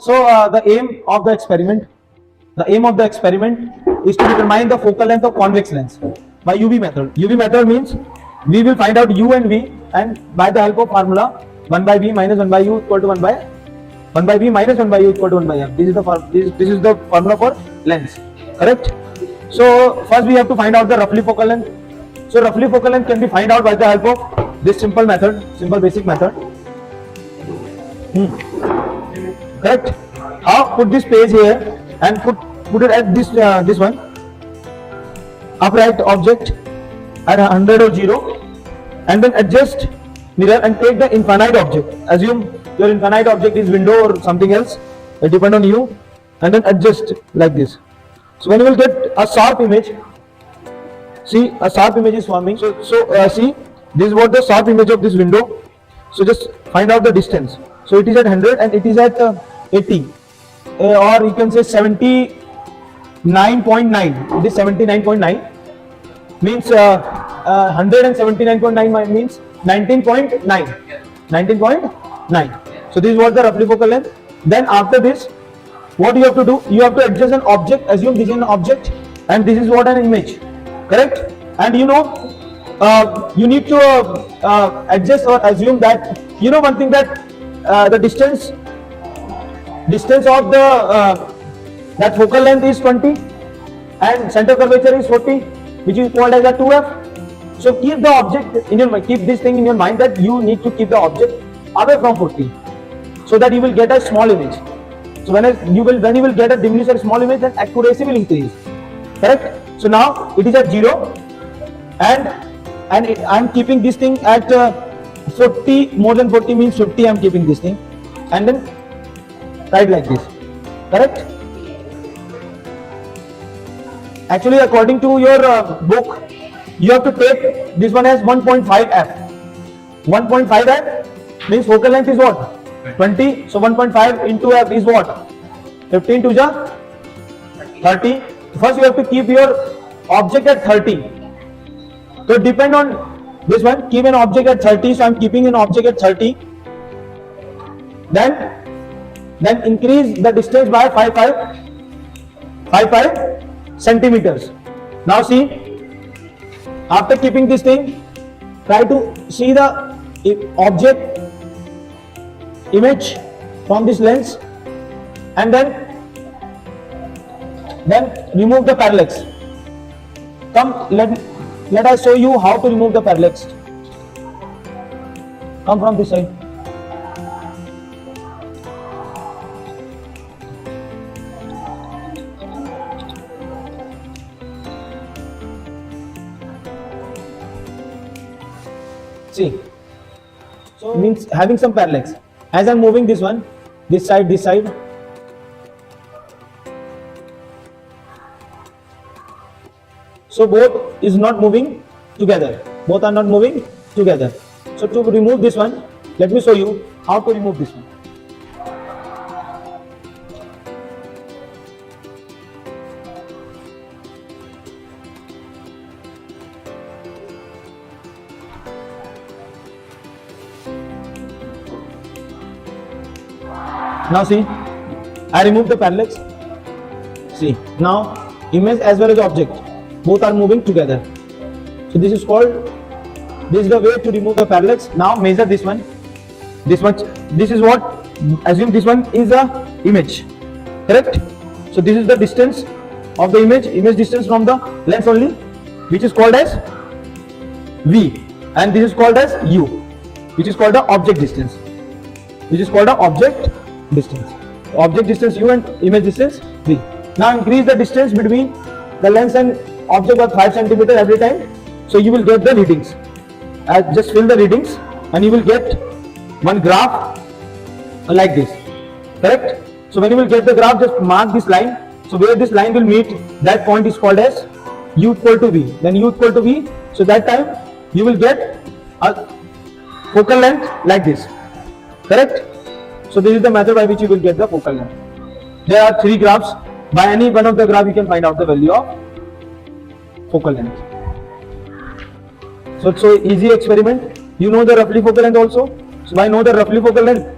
the aim of the experiment is to determine the focal length of convex lens by UV method. UV method means we will find out U and V, and by the help of formula 1 by V minus 1 by U equal to 1 by V minus 1 by U equal to 1 by F. This is the formula for lens, correct? So first we have to find out the roughly focal length. So roughly focal length can be find out by the help of this simple basic method. Correct? How? Put this page here and put it at this one. Upright object at 100 or 0, and then adjust mirror and take the infinite object. Assume your infinite object is window or something else. It depends on you, and then adjust like this. So when you will get a sharp image, see a sharp image is forming. So see, this is what the sharp image of this window. So just find out the distance. So it is at 100 and it is at 80, or you can say 79.9. It is 79.9. Means 179.9 means 19.9. 19.9. So this is what the roughly focal length. Then after this, what you have to do? You have to adjust an object. Assume this is an object, and this is what an image. Correct? And you know, you need to adjust or assume that you know one thing, that the distance of the that focal length is 20 and center curvature is 40, which is called as a 2f. So keep the object in your mind, keep this thing in your mind, that you need to keep the object away from 40, so that you will get a small image. So when you will get a diminished or small image, then accuracy will increase. Correct? So now it is at 0, and I am keeping this thing at 40. More than 40 means 50. I am keeping this thing, and then write like this. Correct? Actually, according to your book, you have to take this one as 1.5 f. 1.5 f means focal length is what? 20. So 1.5 into f is what? 15 to the 30. First you have to keep your object at 30. So depend on this one. Keep an object at 30. So I am keeping an object at 30. Then increase the distance by 55 centimeters. Now see, after keeping this thing, try to see the object image from this lens, and then remove the parallax. Come, let us show you how to remove the parallax. Come from this side. See, so means having some parallax. As I am moving this one, this side, so both is not moving together. Both are not moving together. So to remove this one, let me show you how to remove this one. Now see, I remove the parallax. See, now image as well as object, both are moving together. So this is the way to remove the parallax. Now measure this one. This is what, assume this one is a image. Correct? So this is the distance of the image distance from the lens only, which is called as V, and this is called as U, which is called the object distance. Object distance U and image distance V. Now increase the distance between the lens and object by 5 cm every time. So you will get the readings. Just fill the readings and you will get one graph like this. Correct? So when you will get the graph, just mark this line. So where this line will meet, that point is called as U equal to V. Then U equal to V. So that time you will get a focal length like this. Correct? So this is the method by which you will get the focal length. There are 3 graphs. By any one of the graph you can find out the value of focal length. So easy experiment. You know the roughly focal length also. So I know the roughly focal length.